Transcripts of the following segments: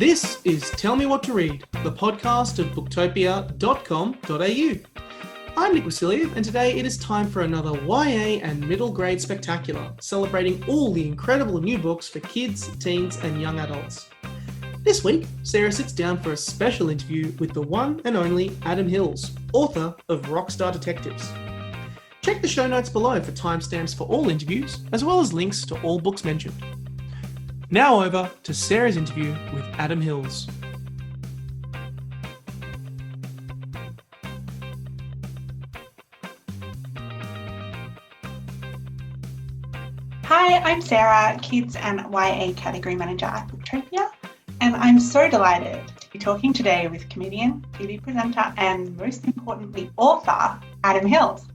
This is Tell Me What to Read, the podcast of booktopia.com.au. I'm Nick Wasiliev, and today it is time for another YA and middle grade spectacular, celebrating all the incredible new books for kids, teens, and young adults. This week, Sarah sits down for a special interview with the one and only Adam Hills, author of Rockstar Detectives. Check the show notes below for timestamps for all interviews, as well as links to all books mentioned. Now over to Sarah's interview with Adam Hills. Hi, I'm Sarah, Kids and YA Category Manager at Booktopia, and I'm so delighted to be talking today with comedian, TV presenter, and most importantly, author, Adam Hills.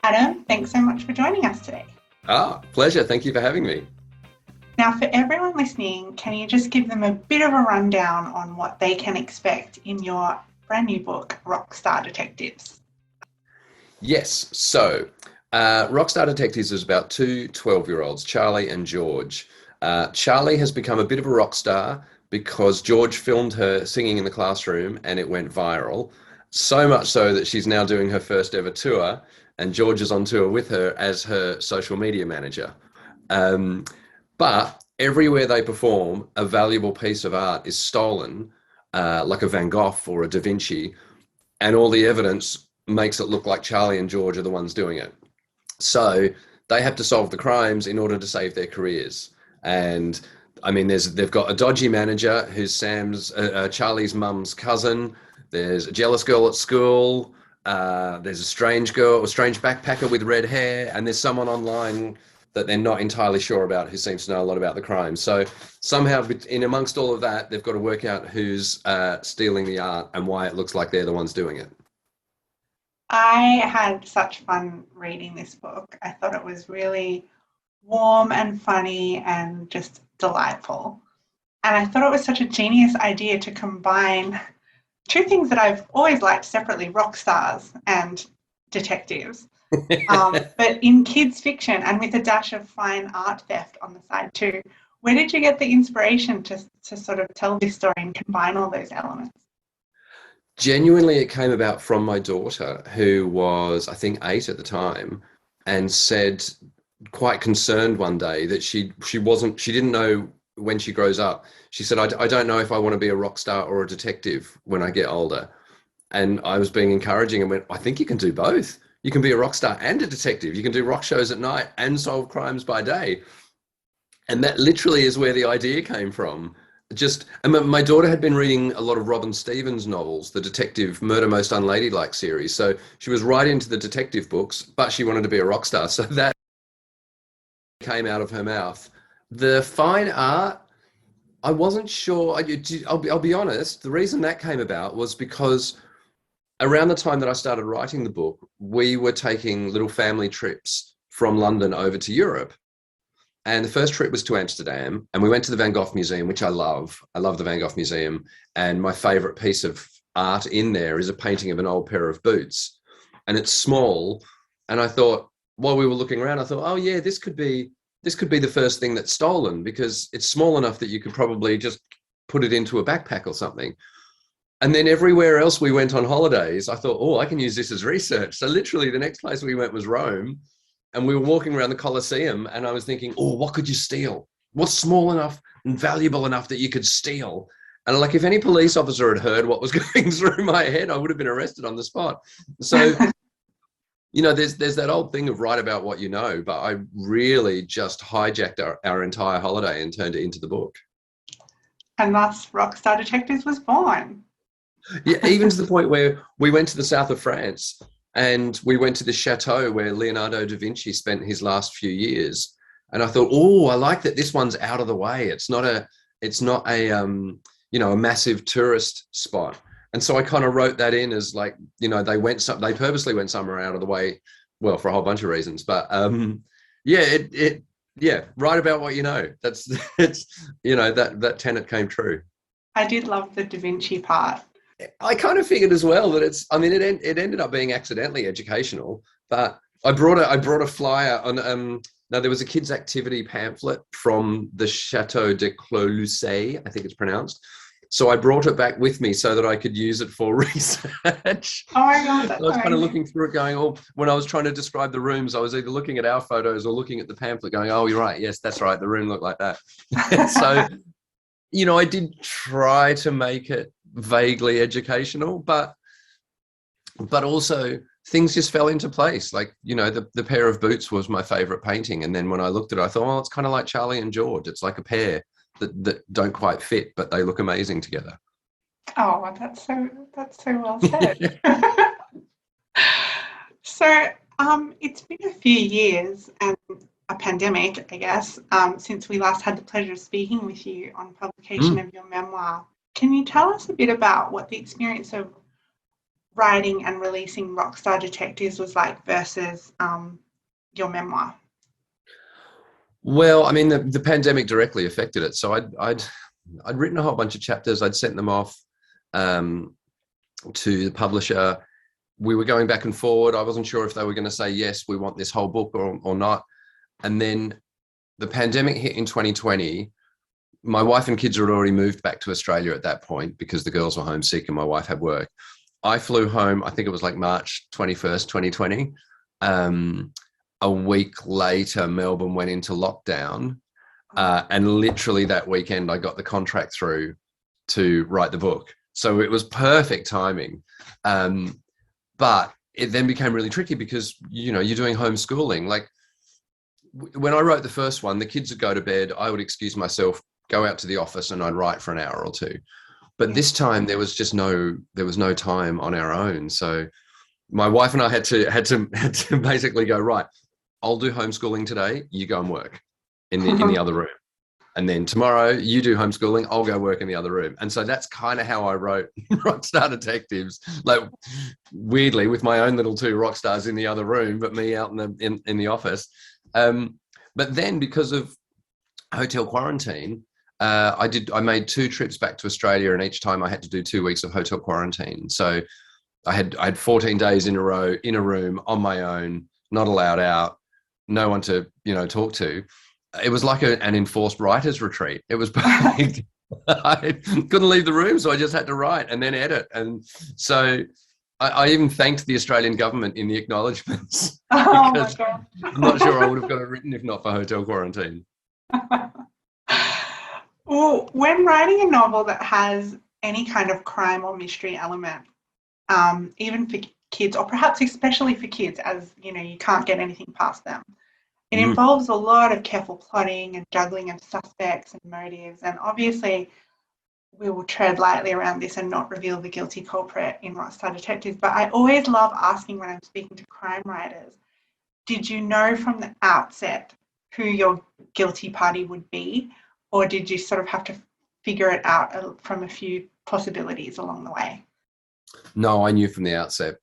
Adam, thanks so much for joining us today. Pleasure. Thank you for having me. Now, for everyone listening, can you just give them a bit of a rundown on what they can expect in your brand new book, Rockstar Detectives? Yes. So, Rockstar Detectives is about two 12-year-olds, Charlie and George. Charlie has become a bit of a rock star because George filmed her singing in the classroom and it went viral. So much so that she's now doing her first ever tour, and George is on tour with her as her social media manager. But everywhere they perform, a valuable piece of art is stolen, like a Van Gogh or a Da Vinci, and all the evidence makes it look like Charlie and George are the ones doing it. So they have to solve the crimes in order to save their careers. And I mean, they've got a dodgy manager who's Charlie's mum's cousin. There's a jealous girl at school. There's a strange backpacker with red hair, and there's someone online that they're not entirely sure about who seems to know a lot about the crime. So somehow in amongst all of that, they've got to work out who's stealing the art and why it looks like they're the ones doing it. I had such fun reading this book. I thought it was really warm and funny and just delightful. And I thought it was such a genius idea to combine two things that I've always liked separately, rock stars and detectives. But in kids fiction and with a dash of fine art theft on the side too. Where did you get the inspiration to sort of tell this story and combine all those elements? Genuinely, it came about from my daughter, who was, I think, 8 at the time, and said, quite concerned one day, that she didn't know when she grows up. She said, I don't know if I want to be a rock star or a detective when I get older. And I was being encouraging and went, I think you can do both. You can be a rock star and a detective. You can do rock shows at night and solve crimes by day. And that literally is where the idea came from. My daughter had been reading a lot of Robin Stevens novels, the detective Murder Most Unladylike series. So she was right into the detective books, but she wanted to be a rock star. So that came out of her mouth. The fine art, I wasn't sure. I'll be honest. The reason that came about was because around the time that I started writing the book, we were taking little family trips from London over to Europe. And the first trip was to Amsterdam, and we went to the Van Gogh Museum, which I love. I love the Van Gogh Museum. And my favorite piece of art in there is a painting of an old pair of boots. And it's small. And I thought, while we were looking around, I thought, oh yeah, this could be the first thing that's stolen, because it's small enough that you could probably just put it into a backpack or something. And then everywhere else we went on holidays, I thought, oh, I can use this as research. So literally the next place we went was Rome, and we were walking around the Colosseum, and I was thinking, oh, what could you steal? What's small enough and valuable enough that you could steal? And like, if any police officer had heard what was going through my head, I would have been arrested on the spot. So, there's that old thing of write about what you know, but I really just hijacked our entire holiday and turned it into the book. And thus Rockstar Detectives was born. Yeah, even to the point where we went to the south of France and we went to the chateau where Leonardo da Vinci spent his last few years. And I thought, oh, I like that this one's out of the way. It's not a massive tourist spot. And so I kind of wrote that in as like, they purposely went somewhere out of the way, well, for a whole bunch of reasons. But write about what you know. That tenet came true. I did love the Da Vinci part. I kind of figured as well that it ended up being accidentally educational, but I brought a flyer on, now there was a kids activity pamphlet from the Chateau de Clos-Lucé, I think it's pronounced, So I brought it back with me so that I could use it for research. Oh my God. I was kind of looking through it going, oh, when I was trying to describe the rooms, I was either looking at our photos or looking at the pamphlet going, oh, you're right. Yes, that's right. The room looked like that. So, you know, I did try to make it vaguely educational, but also things just fell into place. Like, you know, the pair of boots was my favorite painting. And then when I looked at it, I thought, oh, it's kind of like Charlie and George. It's like a pair that don't quite fit, but they look amazing together. Oh, that's so well said. So it's been a few years and a pandemic, I guess, since we last had the pleasure of speaking with you on publication of your memoir. Can you tell us a bit about what the experience of writing and releasing Rockstar Detectives was like versus your memoir? Well, I mean, the pandemic directly affected it. So I'd written a whole bunch of chapters. I'd sent them off to the publisher. We were going back and forward. I wasn't sure if they were going to say, yes, we want this whole book or not. And then the pandemic hit in 2020. My wife and kids had already moved back to Australia at that point because the girls were homesick and my wife had work. I flew home, I think it was like March 21st, 2020. A week later, Melbourne went into lockdown. And literally that weekend, I got the contract through to write the book. So it was perfect timing. But it then became really tricky because, you know, you're doing homeschooling. Like when I wrote the first one, the kids would go to bed. I would excuse myself, go out to the office and I'd write for an hour or two. But this time there was no time on our own. So my wife and I had to basically go, right, I'll do homeschooling today. You go and work in the other room. And then tomorrow you do homeschooling. I'll go work in the other room. And so that's kind of how I wrote Rockstar Detectives, like weirdly with my own little two rock stars in the other room, but me out in the office. But then because of hotel quarantine, I made 2 trips back to Australia, and each time I had to do 2 weeks of hotel quarantine. So I had 14 days in a row in a room on my own, not allowed out, no one to, you know, talk to. It was like an enforced writer's retreat. It was perfect. I couldn't leave the room, so I just had to write and then edit. And so I even thanked the Australian government in the acknowledgements. Oh my God. I'm not sure I would have got it written if not for hotel quarantine. Well, when writing a novel that has any kind of crime or mystery element, even for kids, or perhaps especially for kids, as you know, you can't get anything past them, it involves a lot of careful plotting and juggling of suspects and motives. And obviously, we will tread lightly around this and not reveal the guilty culprit in Rockstar Detectives. But I always love asking when I'm speaking to crime writers, did you know from the outset who your guilty party would be? Or did you sort of have to figure it out from a few possibilities along the way? No, I knew from the outset.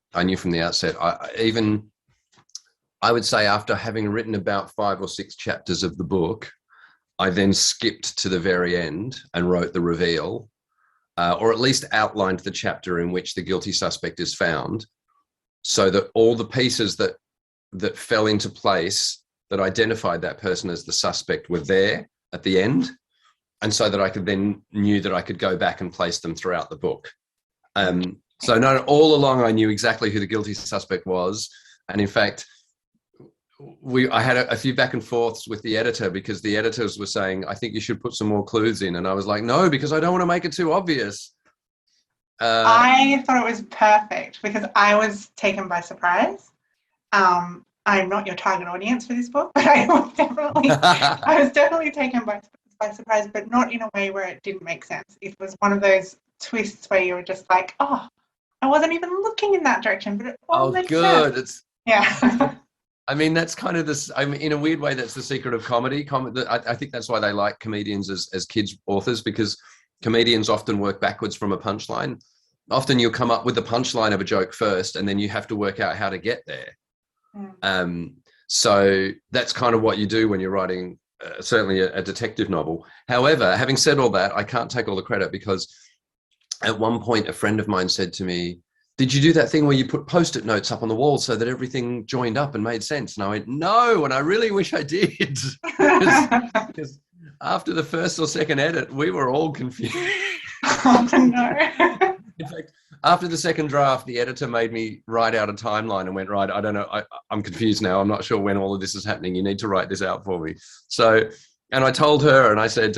I would say after having written about 5 or 6 chapters of the book, I then skipped to the very end and wrote the reveal, or at least outlined the chapter in which the guilty suspect is found, so that all the pieces that fell into place that identified that person as the suspect were there at the end, and so that I knew that I could go back and place them throughout the book. So no, all along I knew exactly who the guilty suspect was, and in fact, I had a few back and forths with the editor because the editors were saying, I think you should put some more clues in, and I was like, no, because I don't want to make it too obvious. I thought it was perfect because I was taken by surprise. I'm not your target audience for this book, but I was definitely taken by surprise, but not in a way where it didn't make sense. It was one of those twists where you were just like, oh, I wasn't even looking in that direction, but it all makes sense. Yeah. I mean, that's kind of this, I mean, in a weird way, that's the secret of comedy. I think that's why they like comedians as kids authors, because comedians often work backwards from a punchline. Often you'll come up with the punchline of a joke first, and then you have to work out how to get there. So that's kind of what you do when you're writing certainly a detective novel. However, having said all that, I can't take all the credit, because at one point a friend of mine said to me, did you do that thing where you put post-it notes up on the wall so that everything joined up and made sense? And I went, no, and I really wish I did. Because after the first or second edit, we were all confused. Oh, no. In fact, after the second draft, the editor made me write out a timeline and went, right, I don't know, I'm confused now. I'm not sure when all of this is happening. You need to write this out for me. So, and I told her, and I said,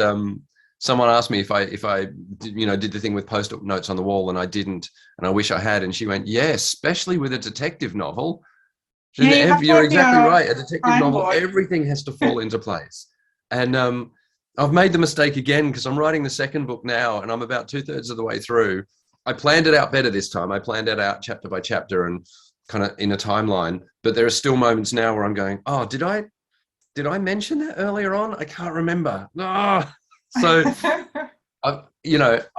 someone asked me if I did the thing with post-it notes on the wall, and I didn't, and I wish I had. And she went, yeah, especially with a detective novel. Yeah, You're exactly right. A detective novel, board. everything has to fall into place. And I've made the mistake again because I'm writing the second book now, and I'm about 2/3 of the way through. I planned it out better this time. I planned it out chapter by chapter and kind of in a timeline. But there are still moments now where I'm going, oh, did I mention that earlier on? I can't remember. Oh. So, I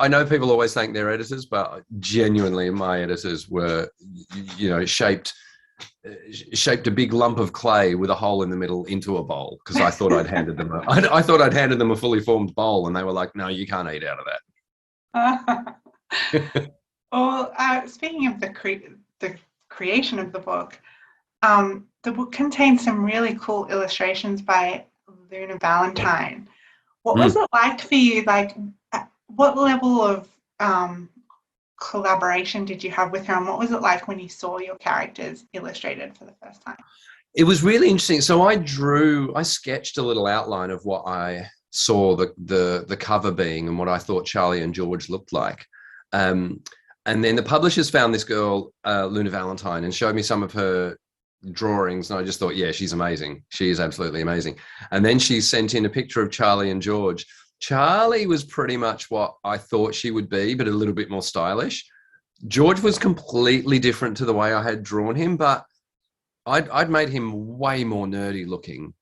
know people always thank their editors, but genuinely my editors were, shaped a big lump of clay with a hole in the middle into a bowl because I thought I'd handed them a fully formed bowl, and they were like, no, you can't eat out of that. Well, speaking of the creation of the book contains some really cool illustrations by Luna Valentine. What was it like for you? Like, what level of collaboration did you have with her, and what was it like when you saw your characters illustrated for the first time? It was really interesting. So I sketched a little outline of what I saw the cover being and what I thought Charlie and George looked like. And then the publishers found this girl, Luna Valentine, and showed me some of her drawings. And I just thought, yeah, she's amazing. She is absolutely amazing. And then she sent in a picture of Charlie and George. Charlie was pretty much what I thought she would be, but a little bit more stylish. George was completely different to the way I had drawn him, but I'd made him way more nerdy looking.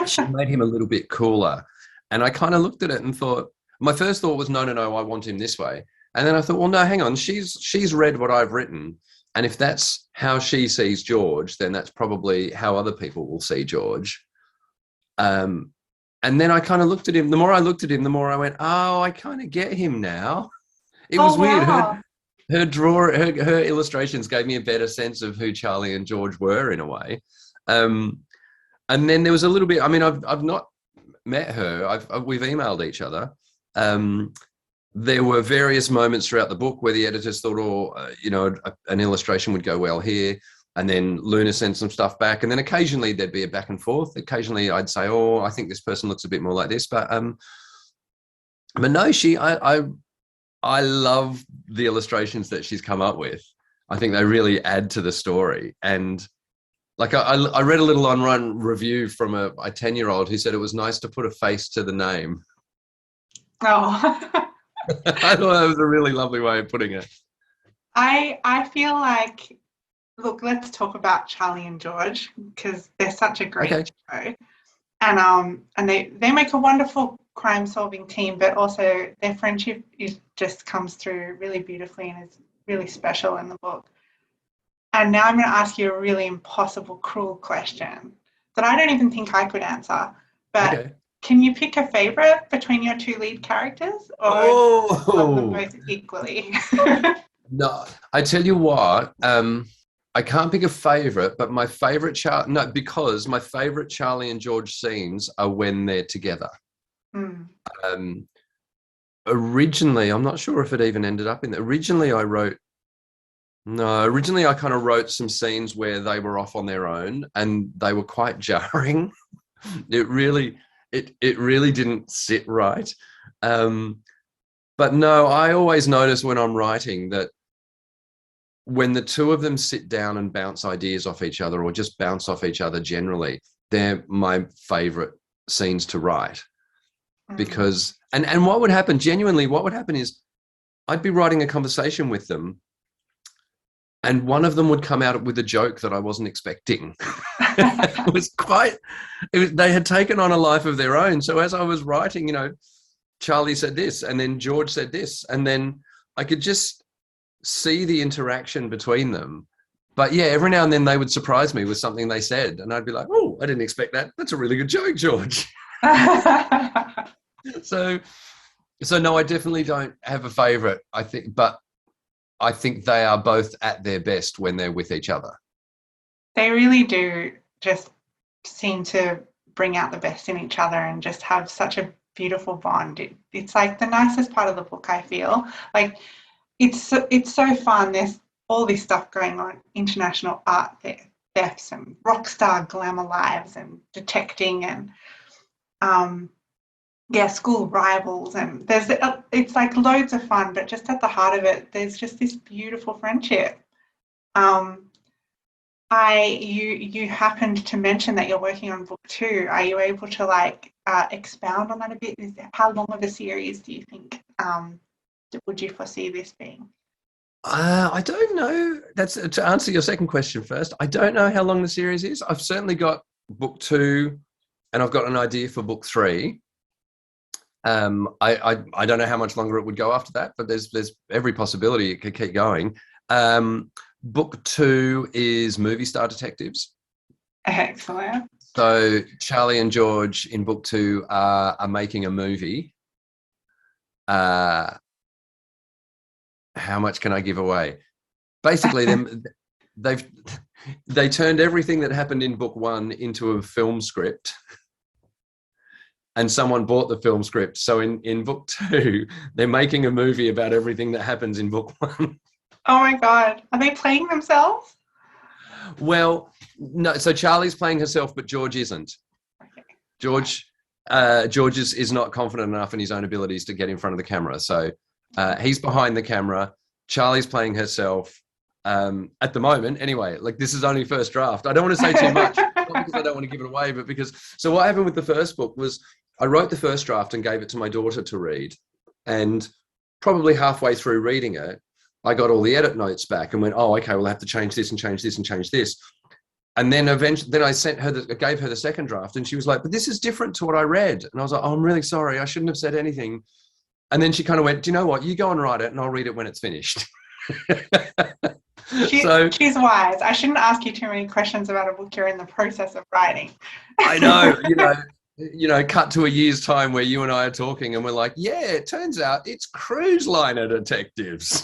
She made him a little bit cooler. And I kind of looked at it and thought, my first thought was, no, I want him this way. And then I thought, well, no, hang on. She's read what I've written. And if that's how she sees George, then that's probably how other people will see George. And then I kind of looked at him. The more I looked at him, the more I went, oh, I kind of get him now. It was weird. Wow. Her illustrations gave me a better sense of who Charlie and George were in a way. And then there was a little bit, I mean, I've not met her. We've emailed each other. There were various moments throughout the book where the editors thought, an illustration would go well here. And then Luna sent some stuff back. And then occasionally there'd be a back and forth. Occasionally I'd say, oh, I think this person looks a bit more like this. But no, I love the illustrations that she's come up with. I think they really add to the story. And like I read a little on-run review from a 10-year-old who said it was nice to put a face to the name. Oh. I thought that was a really lovely way of putting it. I feel like, look, let's talk about Charlie and George because they're such a great show. And they make a wonderful crime-solving team, but also their friendship just comes through really beautifully and is really special in the book. And now I'm going to ask you a really impossible, cruel question that I don't even think I could answer. But can you pick a favourite between your two lead characters, or love them both equally? No, I tell you what, I can't pick a favourite, but my favourite because my favourite Charlie and George scenes are when they're together. Originally, I'm not sure if it even ended up in there. Originally I kind of wrote some scenes where they were off on their own and they were quite jarring. It really didn't sit right. But no, I always notice when I'm writing that when the two of them sit down and bounce ideas off each other or just bounce off each other generally, they're my favorite scenes to write. Because, and what would happen is I'd be writing a conversation with them and one of them would come out with a joke that I wasn't expecting. They had taken on a life of their own. So as I was writing, Charlie said this and then George said this, and then I could just see the interaction between them. But yeah, every now and then they would surprise me with something they said and I'd be like, oh, I didn't expect that. That's a really good joke, George. So no, I definitely don't have a favorite, I think they are both at their best when they're with each other. They really do just seem to bring out the best in each other and just have such a beautiful bond. It's like the nicest part of the book, I feel. Like it's so fun. There's all this stuff going on, international art thefts and rock star glamour lives and detecting and school rivals, and it's like loads of fun, but just at the heart of it, there's just this beautiful friendship. You happened to mention that you're working on book 2. Are you able to expound on that a bit? How long of a series do you think would you foresee this being? I don't know. That's to answer your second question first. I don't know how long the series is. I've certainly got book 2, and I've got an idea for book 3. I don't know how much longer it would go after that, but there's every possibility it could keep going. Book 2 is Movie Star Detectives. Excellent. So Charlie and George in book 2 are making a movie. How much can I give away? Basically, they turned everything that happened in book 1 into a film script, and someone bought the film script. So in book 2, they're making a movie about everything that happens in book 1. Oh my God. Are they playing themselves? Well, no. So Charlie's playing herself, but George isn't. Okay. George is not confident enough in his own abilities to get in front of the camera. So he's behind the camera. Charlie's playing herself at the moment. Anyway, this is only first draft. I don't want to say too much, not because I don't want to give it away, but because... So what happened with the first book was I wrote the first draft and gave it to my daughter to read. And probably halfway through reading it, I got all the edit notes back and went, oh, okay, we'll have to change this and change this and change this. And then eventually, I gave her the second draft, and she was like, but this is different to what I read. And I was like, oh, I'm really sorry. I shouldn't have said anything. And then she kind of went, do you know what? You go and write it and I'll read it when it's finished. She's wise. I shouldn't ask you too many questions about a book you're in the process of writing. I know, cut to a year's time where you and I are talking and we're like, yeah, it turns out it's cruise liner detectives.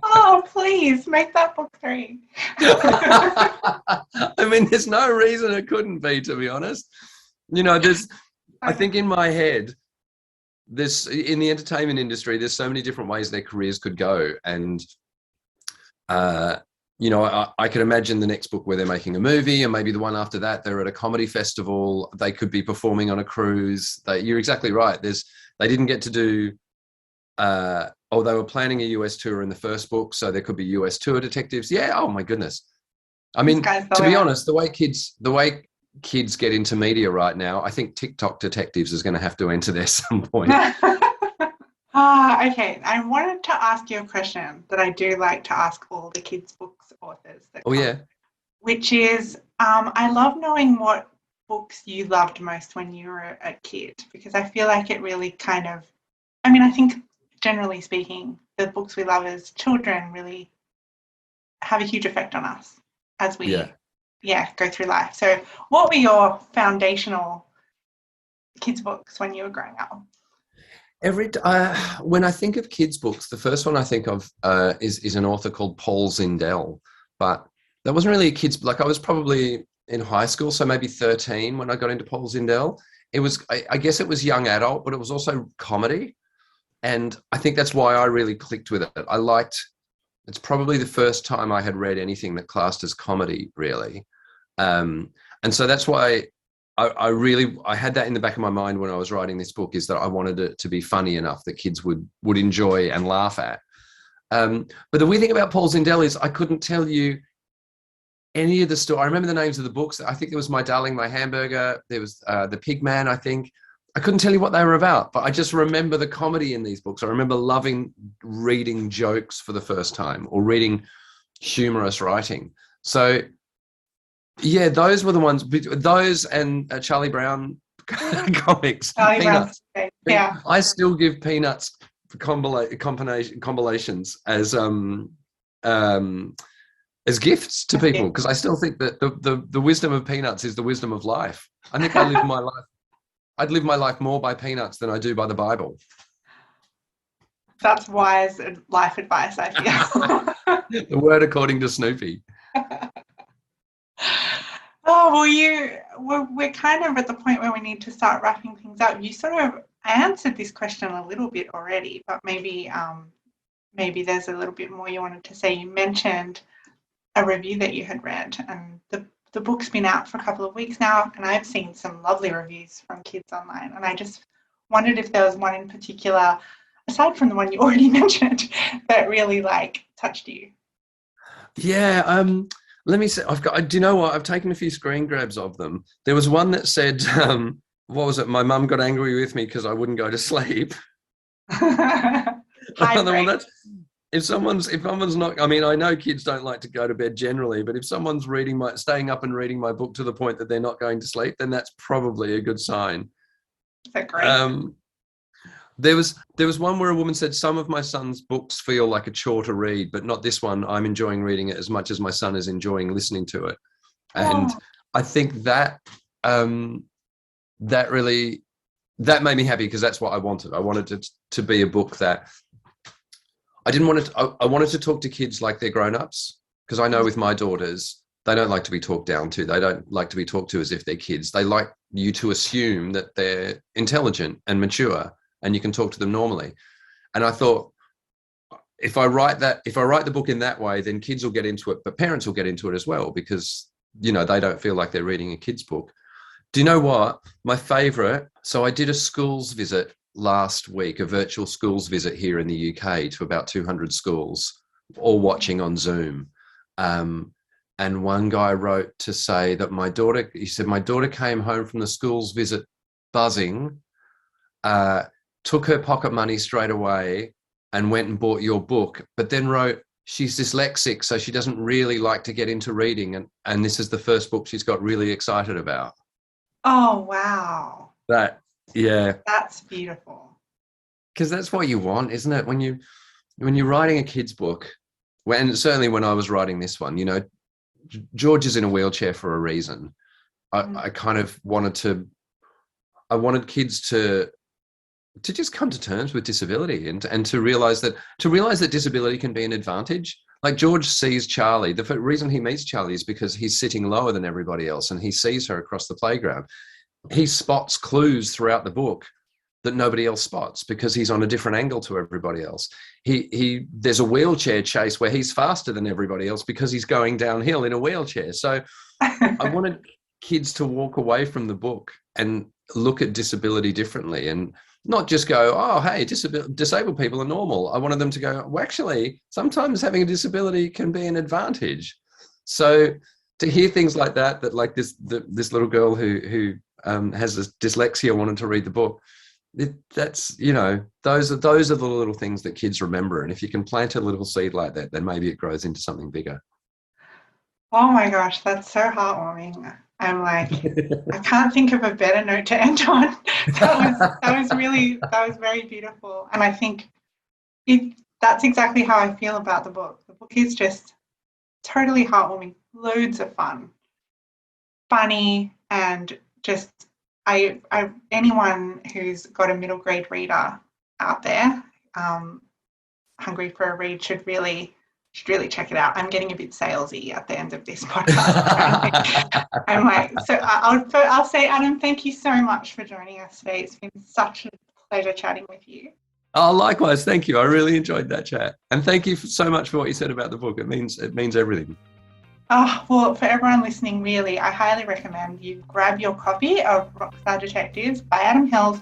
Oh, please make that book 3. I mean, there's no reason it couldn't be, to be honest. I think in my head, in the entertainment industry, there's so many different ways their careers could go. And, I could imagine the next book where they're making a movie, and maybe the one after that, they're at a comedy festival. They could be performing on a cruise. You're exactly right. They didn't get to do, they were planning a US tour in the first book. So there could be US tour detectives. Yeah. Oh my goodness. I mean, to be honest, the way kids get into media right now, I think TikTok detectives is going to have to enter there some point. Okay. I wanted to ask you a question that I do like to ask all the kids' books authors. Which is, I love knowing what books you loved most when you were a kid, because I feel like it really I think generally speaking, the books we love as children really have a huge effect on us as we go through life. So what were your foundational kids' books when you were growing up? When I think of kids' books, the first one I think of is an author called Paul Zindel, but that wasn't really a kid's. I was probably in high school, so maybe 13 when I got into Paul Zindel. It was, I guess, it was young adult, but it was also comedy, and I think that's why I really clicked with it. It's probably the first time I had read anything that classed as comedy, really, and so that's why. I had that in the back of my mind when I was writing this book, is that I wanted it to be funny enough that kids would enjoy and laugh at. But the weird thing about Paul Zindel is I couldn't tell you any of the story. I remember the names of the books. I think there was My Darling, My Hamburger. There was The Pig Man, I think. I couldn't tell you what they were about, but I just remember the comedy in these books. I remember loving reading jokes for the first time or reading humorous writing. So... yeah, those were the ones. Those and Charlie Brown comics. Peanuts. Yeah, I still give Peanuts compilations as gifts to people, because I still think that the wisdom of Peanuts is the wisdom of life. I think I live my life. I'd live my life more by Peanuts than I do by the Bible. That's wise life advice, I feel. The word according to Snoopy. Oh, well, we're kind of at the point where we need to start wrapping things up. You sort of answered this question a little bit already, but maybe there's a little bit more you wanted to say. You mentioned a review that you had read, and the book's been out for a couple of weeks now, and I've seen some lovely reviews from kids online, and I just wondered if there was one in particular, aside from the one you already mentioned, that really touched you. Yeah, let me say, do you know what? I've taken a few screen grabs of them. There was one that said, what was it? My mum got angry with me because I wouldn't go to sleep. Another one that's, if someone's not, I mean, I know kids don't like to go to bed generally, but if someone's staying up and reading my book to the point that they're not going to sleep, then that's probably a good sign. Is that great? There was one where a woman said, some of my son's books feel like a chore to read, but not this one. I'm enjoying reading it as much as my son is enjoying listening to it. And I think that that made me happy, because that's what I wanted. I wanted it to be a book that I wanted to talk to kids like they're grown-ups, because I know with my daughters, they don't like to be talked down to. They don't like to be talked to as if they're kids. They like you to assume that they're intelligent and mature, and you can talk to them normally. And I thought, if I write the book in that way, then kids will get into it, but parents will get into it as well, because, they don't feel like they're reading a kid's book. Do you know what? My favorite, so I did a schools visit last week, a virtual schools visit here in the UK to about 200 schools, all watching on Zoom. And one guy wrote to say that my daughter came home from the schools visit buzzing, took her pocket money straight away and went and bought your book, but then wrote, she's dyslexic, so she doesn't really like to get into reading. And this is the first book she's got really excited about. Oh, wow. Yeah. That's beautiful. Because that's what you want, isn't it? When you're writing a kid's book, certainly when I was writing this one, George is in a wheelchair for a reason. I kind of wanted kids to just come to terms with disability and to realize that disability can be an advantage. Like George sees Charlie. The reason he meets Charlie is because he's sitting lower than everybody else, and he sees her across the playground. He spots clues throughout the book that nobody else spots because he's on a different angle to everybody else. There's a wheelchair chase where he's faster than everybody else because he's going downhill in a wheelchair. So I wanted kids to walk away from the book and look at disability differently, and not just go, oh, hey, disabled people are normal. I wanted them to go, well, actually, sometimes having a disability can be an advantage. So to hear things like that like this little girl who has this dyslexia wanted to read the book, that's, those are the little things that kids remember. And if you can plant a little seed like that, then maybe it grows into something bigger. Oh my gosh, that's so heartwarming. I'm like, I can't think of a better note to end on. That was very beautiful. And I think that's exactly how I feel about the book. The book is just totally heartwarming, loads of fun, funny, and just anyone who's got a middle grade reader out there, hungry for a read, should really check it out. I'm getting a bit salesy at the end of this podcast. I'm like, so I'll say, Adam, thank you so much for joining us today. It's been such a pleasure chatting with you. Oh, likewise. Thank you. I really enjoyed that chat. And thank you so much for what you said about the book. It means everything. Oh, well, for everyone listening, really, I highly recommend you grab your copy of Rockstar Detectives by Adam Hills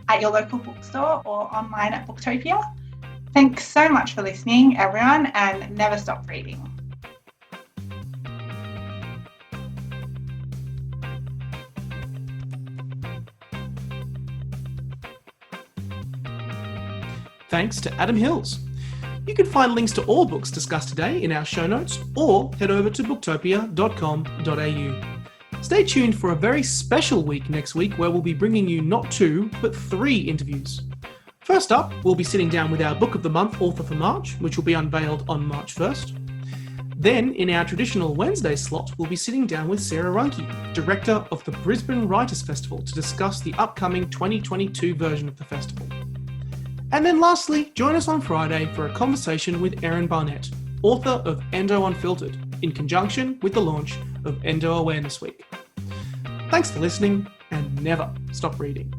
at your local bookstore or online at Booktopia. Thanks so much for listening, everyone, and never stop reading. Thanks to Adam Hills. You can find links to all books discussed today in our show notes, or head over to booktopia.com.au. Stay tuned for a very special week next week where we'll be bringing you not 2, but 3 interviews. First up, we'll be sitting down with our Book of the Month author for March, which will be unveiled on March 1st. Then, in our traditional Wednesday slot, we'll be sitting down with Sarah Runke, director of the Brisbane Writers' Festival, to discuss the upcoming 2022 version of the festival. And then lastly, join us on Friday for a conversation with Erin Barnett, author of Endo Unfiltered, in conjunction with the launch of Endo Awareness Week. Thanks for listening, and never stop reading.